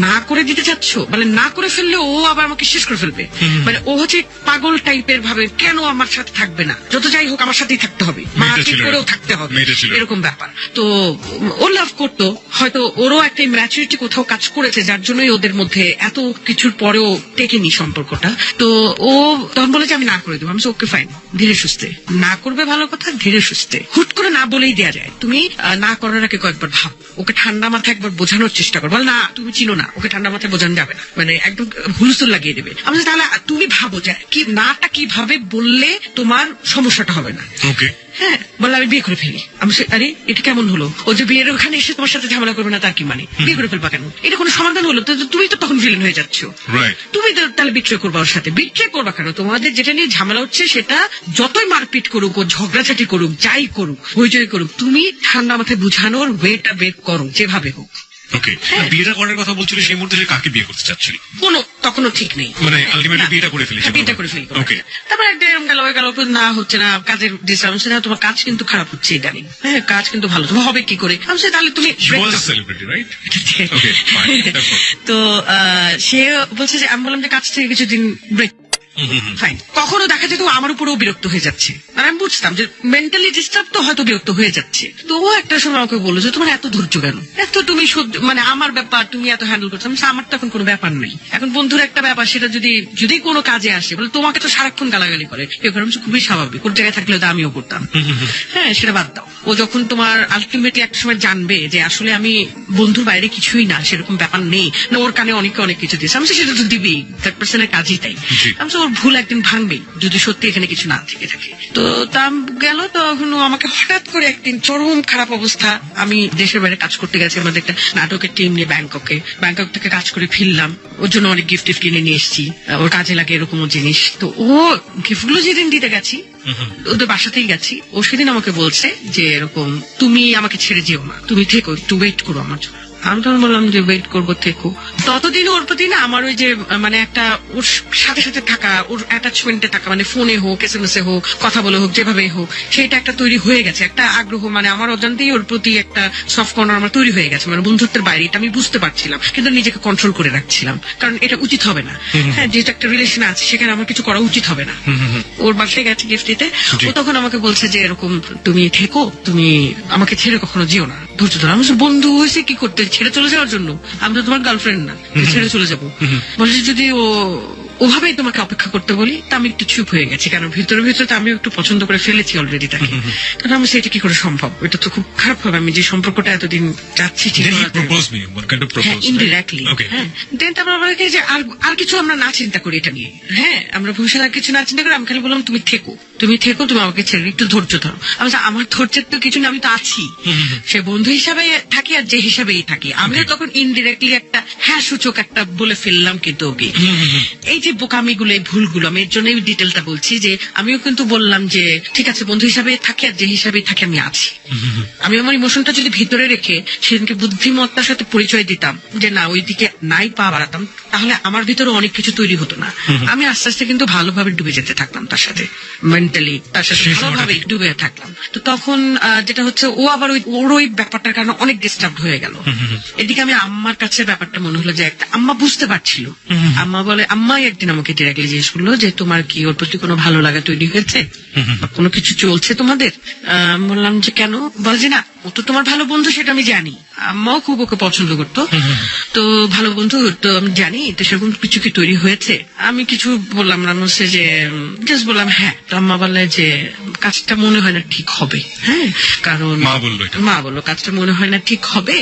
না করে দিতে চাচ্ছ, মানে না করে ফেললে ও আবার আমাকে শেষ করে ফেলবে, মানে ও হচ্ছে পাগল টাইপের ভাবে, কেন আমার সাথে থাকবে না, যত যাই হোক আমার সাথেই থাকতে হবে, মারপিট করেও থাকতে হবে, এরকম ব্যাপার। তো ও লাভ করতো, হয়তো ওরও একটা ম্যাচুরিটি কোথাও কাজ করেছে, যার জন্যই ওদের মধ্যে এত কিছুর পরেও টেকেনি সম্পর্কটা। তো ও তখন বলে যে আমি না করে দেবো। আমি ওকে ফাইন, ধীরে সুস্থে না করবে, ভালো কথা, ধীরে সুস্থে, হুট করে না বলেই দেওয়া যায়। তুমি না করার আগে কয়েকবার ভাব, ওকে ঠান্ডা মাথায় একবার বোঝানোর চেষ্টা করো, বল না তুমি চিনো না, ওকে ঠান্ডা মাথায় বোঝানো যাবে না, মানে একদম হুলস্থুল লাগিয়ে দেবে। আমি তাহলে তুমি ভাবো যে কি নাটা কিভাবে বললে তোমার সমস্যাটা হবে না। বললে আমি বিয়ে করে ফেলি। আমি আরে এটা কেমন হলো, ও যে বিয়ের ওখানে এসে তোমার সাথে ঝামেলা করবে না তার কি মানে, বিয়ে করে ফেলবা কেন, এটা কোনো সমাধান হলো? তুমি তো তখন ভিলেন হয়ে যাচ্ছ, তুমি তাহলে বিট্রে করবা ওর সাথে, বিট্রে করবা কেন? তোমাদের যেটা নিয়ে ঝামেলা হচ্ছে সেটা যতই মারপিট করুক, ও ঝগড়াঝাটি করুক, যাই করুক, হইচই করুক, তুমি ঠান্ডা মাথায় বুঝানোর ওয়েটা বের করো, যেভাবে হোক। বিয়েটা করার কথা বলছিল, সেই মুহূর্তে কাকে বিয়ে করতে চাচ্ছিল তখনও ঠিক নেই, মানে আলটিমেটলি বিয়েটা করে ফেলেছে। তারপর একটা এরকম গেল না, হচ্ছে না, কাজের ডিস্টার্বেন্স, তোমার কাজ কিন্তু খারাপ হচ্ছে ইদানিং, কাজ কিন্তু ভালো, তোমার হবে কি করে? আমি তাহলে তুমি তো সে বলছে যে, আমি বললাম যে কাজ থেকে কিছুদিন ব্রেক। ফাইন। কখনো দেখা যেত ও আমার উপরেও বিরক্ত হয়ে যাচ্ছে, আর আমি বুঝতাম যে মেন্টালি ডিস্টার্ব তো হয়তো বিরক্ত হয়ে যাচ্ছে। তো ও একটা সময় আমাকে বললো যে তোমার এত ধৈর্য কেন, এত তুমি মানে আমার ব্যাপার তুমি এত হ্যান্ডেল করছো। আমার তো এখন কোনো ব্যাপার নেই, এখন বন্ধুর একটা ব্যাপার, সেটা যদি কোনো কাজে আসে বলে তোমাকে তো সারাক্ষণ গালাগালি করে, এবার খুবই স্বাভাবিক, ওর জায়গায় থাকলে তো আমিও করতাম। হ্যাঁ, সেটা বাদ দাও। ও যখন তোমার আলটিমেটলি একটা সময় জানবে যে আসলে আমি বন্ধুর বাইরে কিছুই না, সেরকম ব্যাপার নেই, না ওর কানে অনেক কিছু দিয়েছে, আমি সেটা তো দিবেই, থার্ড পার্সনের কাজই তাই। আমি ওর ভুল একদিন ভাঙবেই যদি সত্যি এখানে কিছু না থেকে থাকে। তো তা গেল, তখন আমাকে হঠাৎ করে একদিন চরম খারাপ অবস্থা, আমি দেশের বাইরে কাজ করতে গেছি আমাদের একটা নাটকের টিম নিয়ে ব্যাংকক থেকে কাজ করে ফিরলাম, ওর জন্য অনেক গিফট কিনে নিয়ে এসেছি, ওর কাজে লাগে এরকম জিনিস। তো ও গিফটগুলো যেদিন দিতে গেছি, ওদের বাসাতেই গেছি, ও সেদিন আমাকে বলছে যে এরকম তুমি আমাকে ছেড়ে যেও না, তুমি থেকো, একটু ওয়েট করো আমার জন্য। আমি তখন বললাম যে ওয়েট করবো, থেকো। ততদিন ওর প্রতি না আমার ওই যে মানে একটা ওর সাথে সাথে থাকা, ওর অ্যাটাচমেন্টে থাকা, মানে ফোনে হোক SMS এ হোক কথা বলে হোক যেভাবে হোক, সেটা একটা তৈরি হয়ে গেছে, একটা আগ্রহ, মানে আমার অজান্তেই ওর প্রতি একটা সফট কর্নার আমার তৈরি হয়ে গেছে, মানে বন্ধুত্বের বাইরে। এটা আমি বুঝতে পারছিলাম, কিন্তু নিজেকে কন্ট্রোল করে রাখছিলাম, কারণ এটা উচিত হবে না। হ্যাঁ, যেহেতু একটা রিলেশন আছে সেখানে আমার কিছু করা উচিত হবে না। ওর বাসায় গেছে গিফট দিতে, ও তখন আমাকে বলছে যে এরকম তুমি থেকো, তুমি আমাকে ছেড়ে কখনো যেও না, ধৈর্য ধরো। আমি বন্ধু হয়েছে কি করতে ছেড়ে চলে যাওয়ার জন্য? আমি তো তোমার গার্লফ্রেন্ড না ছেড়ে চলে যাবো। বলছে যদি ওভাবেই তোমাকে অপেক্ষা করতে বলি, তা আমি একটু চুপ হয়ে গেছি, কারণ ভিতরে ভিতরে তো আমি একটু পছন্দ করে ফেলেছি অলরেডি তাকে। কারণ আমি সেটা কি করে সম্ভব, এটা তো খুব খারাপ হবে, আমি যে সম্পর্কটা এতদিন যাচ্ছি ইনডিরেক্টলি। হ্যাঁ, দেন তারপর আমাকে যে আর কিছু আমরা না চিন্তা করি এটা নিয়ে, হ্যাঁ আমরা ভবিষ্যতে আর কিছু না চিন্তা করি, আমি খালি বললাম তুমি থেকো, তুমি আমাকে ছেড়ে একটু ধৈর্য ধরো। আমি আমার ধৈর্যের তো কিছু না, আমি তো আছি, সে বন্ধু হিসাবে থাকি আর যে হিসাবেই থাকি। আমিও তখন ইনডিরেক্টলি একটা হ্যাঁ সূচক একটা বলে ফেললাম, কিন্তু ওকে এই যে বোকামিগুলো, এই ভুলগুলো, আমি এর জন্য ডিটেলটা বলছি যে আমিও কিন্তু বললাম যে ঠিক আছে বন্ধু হিসাবে থাকি আর যে হিসাবে থাকি আমি আছি। আমি আমার ইমোশনটা যদি ভিতরে রেখে সেদিনকে বুদ্ধিমত্তার সাথে পরিচয় দিতাম যে না ওইদিকে নাই পা বাড়াতাম, তাহলে আমার ভিতরে অনেক কিছু তৈরি হতো না। আমি আস্তে আস্তে কিন্তু ভালোভাবে ডুবে যেতে থাকলাম তার সাথে, মেন্টালি তার সাথে ভালোভাবে ডুবে থাকলাম। তো তখন যেটা হচ্ছে ও আবার ওর ওই ব্যাপারটার কারণে অনেক ডিস্টার্ব হয়ে গেল। এদিকে আমি আম্মার কাছে ব্যাপারটা মনে হলো যে একটা আম্মা বুঝতে পারছিল। আম্মা বলে, আম্মাই একদিন আমাকে ডিরেক্টলি জিজ্ঞেস করলো যে তোমার কি ওর প্রতি কোনো ভালো লাগা তৈরি হয়েছে, কোনো কিছু চলছে তোমাদের? বললাম যে কেন? বল যে না ও তো তোমার ভালো বন্ধু, সেটা আমি জানি, আম্মাও খুব ওকে পছন্দ করতো, তো ভালো বন্ধু তো আমি জানি, তো সেরকম কিছু কি তৈরি হয়েছে? আমি কিছু বললাম না, হচ্ছে যে জাস্ট বললাম হ্যাঁ। তো আম্মা বললে যে কাজটা মনে হয় না ঠিক হবে। হ্যাঁ, কারণ মা বললো কাজটা মনে হয় না ঠিক হবে,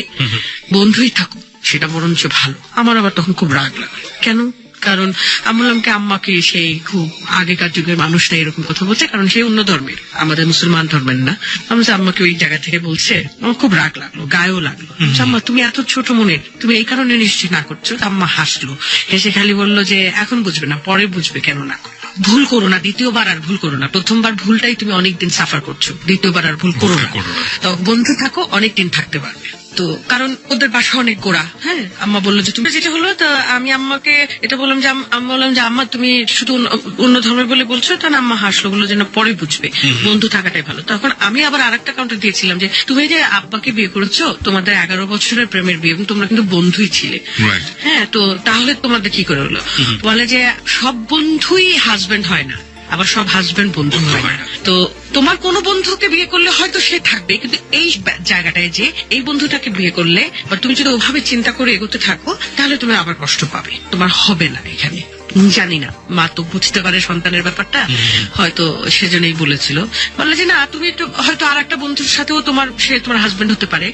বন্ধুই থাকো সেটা বরঞ্চ ভালো। আমার আবার তখন খুব রাগ লাগলো, কেন? কারণ আমি বললাম কি আম্মাকে সেই খুব আগেকার যুগের মানুষটা এরকম কথা বলছে, কারণ সেই অন্য ধর্মের, আমাদের মুসলমান ধর্মের না। আমি আম্মাকে ওই জায়গা থেকে বলছে, আমার খুব রাগ লাগলো, গায়েও লাগলো। আম্মা তুমি এত ছোট মনের, তুমি এই কারণে নিশ্চয় না করছো? আম্মা হাসলো, হেসে খালি বললো যে এখন বুঝবে না, পরে বুঝবে কেন না করলো। ভুল করো না, দ্বিতীয়বার আর ভুল করো না। প্রথমবার ভুলটাই তুমি অনেকদিন সাফার করছো, দ্বিতীয়বার আর ভুল করো না। তো বন্ধু থাকো, অনেকদিন থাকতে পারবে। তো কারণ ওদের বাসা অনেক গোড়া। হ্যাঁ, আম্মা বললো যে তুমি যেটা হলো, তো আমি আম্মাকে এটা বললাম যে আম্মা তুমি শুধু অন্য ধর্মের বলে বলছো, তখন আম্মা হাসলো, বললো যে না পরে বুঝবে, বন্ধু থাকাটাই ভালো। তখন আমি আবার আরেকটা কাউন্টার দিয়েছিলাম যে তুমি যে আব্বাকে বিয়ে করেছো, তোমাদের 11 বছরের প্রেমের বিয়ে, এবং তোমরা কিন্তু বন্ধুই ছিলে। হ্যাঁ, তো তাহলে তোমাদের কি করে হলো? বলে যে সব বন্ধুই হাজবেন্ড হয় না, আবার সব হাজবেন্ড বন্ধু হয় না। তো তোমার কোন বন্ধুকে বিয়ে করলে হয়তো সে থাকবে, কিন্তু এই জায়গাটায় যে এই বন্ধুটাকে বিয়ে করলে বা তুমি যদি ওভাবে চিন্তা করে এগোতে থাকো, তাহলে তুমি আবার কষ্ট পাবে, তোমার হবে না এখানে। জানি না, মা তো বুঝতে পারে সন্তানের ব্যাপারটা, হয়তো সেজন্যই বলেছিল। বলে যে না তুমি একটু হয়তো আর একটা বন্ধুর সাথেও সে তোমার হাজবেন্ড হতে পারে,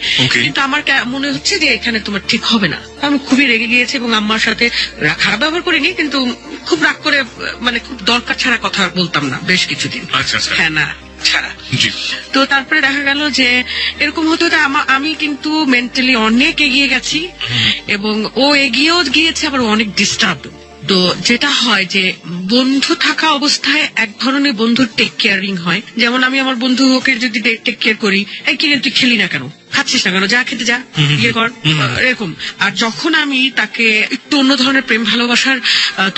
কিন্তু আমার মনে হচ্ছে যে এখানে তোমার ঠিক হবে না। আমি খুবই রেগে গিয়েছি এবং আম্মার সাথে খারাপ ব্যবহার করিনি, কিন্তু খুব রাগ করে, মানে খুব দরকার ছাড়া কথা বলতাম না বেশ কিছুদিন। হ্যাঁ না ছাড়া। তো তারপরে দেখা গেল যে এরকম হতে হতে আমি কিন্তু মেন্টালি অনেক এগিয়ে গেছি, এবং ও এগিয়েও গিয়েছে, আবার অনেক ডিস্টার্ব। তো যেটা হয় যে বন্ধু থাকা অবস্থায় এক ধরনের বন্ধুর টেক কেয়ারিং হয়, যেমন আমি আমার বন্ধু ওকে যদি টেক কেয়ার করি, এই কি তুই খেলি না কেন, খাচ্ছিস না কেন, যা খেতে যা, ইয়ে কর, এরকম। আর যখন আমি তাকে একটু অন্য ধরনের প্রেম ভালোবাসার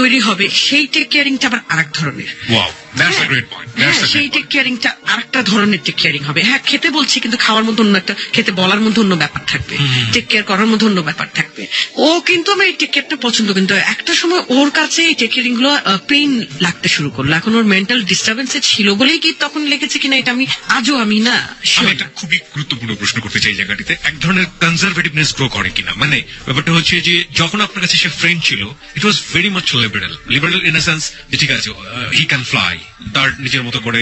তৈরি হবে, সেই টেক কেয়ারিংটা আবার আরেক ধরনের। Wow, that's a great point. সেই টেক কেয়ারিংটা আরেকটা ধরনের টেক কেয়ারিং হবে। হ্যাঁ, খেতে বলছি কিন্তু খাওয়ার মধ্যে অন্য একটা, খেতে বলার মধ্যে অন্য ব্যাপার থাকবে, টেক কেয়ার করার মধ্যে অন্য ব্যাপার থাকবে। ও কিন্তু আমার এই টেক কেয়ারটা পছন্দ, কিন্তু একটা সময় ওর কাছে এই টেক কেয়ারিং গুলো পেইন লাগতে শুরু করলো। এখন ওর মেন্টাল ডিস্টার্বেন্স ছিল বলেই কি তখন লেগেছে কিনা এটা আমি আজও আমি না আমি একটা খুবই গুরুত্বপূর্ণ প্রশ্ন করতে চাই জায়গাটিতে, এক ধরনের কনজারভেটিভনেস গ্রো করে কিনা। মানে ব্যাপারটা হচ্ছে যে যখন আপনার কাছে সে ফ্রেন্ড ছিল, it was very much liberal in a sense যে ঠিক আছে, হি ক্যান ফ্লাই, তার নিজের মতো করে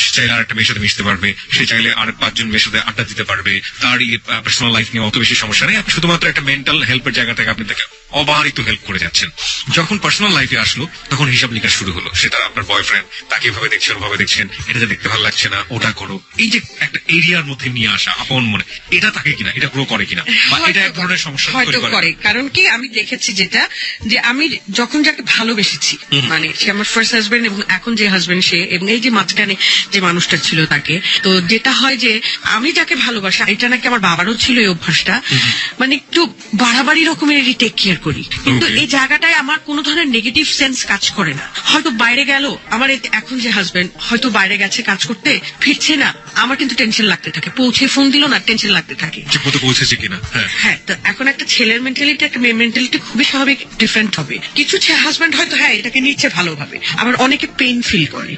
সে চাইলে আর একটা মেয়ের সাথে মিশতে পারবে, সে চাইলে আর 5 জন মেয়ের সাথে আড্ডা দিতে পারবে, তার পার্সোনাল লাইফ নিয়ে অত বেশি সমস্যা নেই। আপনি শুধুমাত্র একটা মেন্টাল হেল্পের জায়গা থেকে আপনি তাকে অবারিত হেল্প করে যাচ্ছেন। যখন পার্সোনাল লাইফে আসলো তখন হিসাব নিকাশ শুরু হলো, সেটা আপনার বয়ফ্রেন্ড, তাকে এভাবে দেখছেন ওভাবে দেখছেন, এটা যে দেখতে ভালো লাগছে না, ওটা করো। এই যে একটা এরিয়ার মধ্যে নিয়ে আসা আপন মনে, এটা থাকে কিনা, এটা গ্রো করে কিনা, বা এটা এক ধরনের সমস্যা হয়তো করে। কারণ কি আমি দেখেছি যেটা, যে আমি যখন যাকে ভালোবেসেছি, মানে সে আমার ফার্স্ট হাজবেন্ড এবং এখন যে হাজবেন্ড সে, এবং এই যে মাঝখানে যে মানুষটা ছিল তাকে, তো যেটা হয় যে আমি যাকে ভালোবাসি, এটা নাকি আমার বাবারও ছিল এই অভ্যাসটা, মানে একটু বাড়াবাড়ি রকমের টেক কেয়ার করি, কিন্তু এই জায়গাটায় আমার কোনো ধরনের নেগেটিভ সেন্স কাজ করে না। হয়তো বাইরে গেল আমার এখন যে হাজবেন্ড, হয়তো বাইরে গেছে কাজ করতে, ফিরছে না, আমার কিন্তু টেনশন লাগতে থাকে, পৌঁছে ফোন দিল না, টেনশন লাগতে থাকে ঠিক মতো পৌঁছেছে কিনা। হ্যাঁ, তো এখন একটা ছেলের মেন্টালিটি একটা মেয়ের মেন্টালিটি খুবই স্বাভাবিক ডিফারেন্ট হবে। কিছু হাজবেন্ড হয়তো হ্যাঁ এটাকে নিচ্ছে ভালোভাবে, আবার অনেকে পেইন ফিল করে।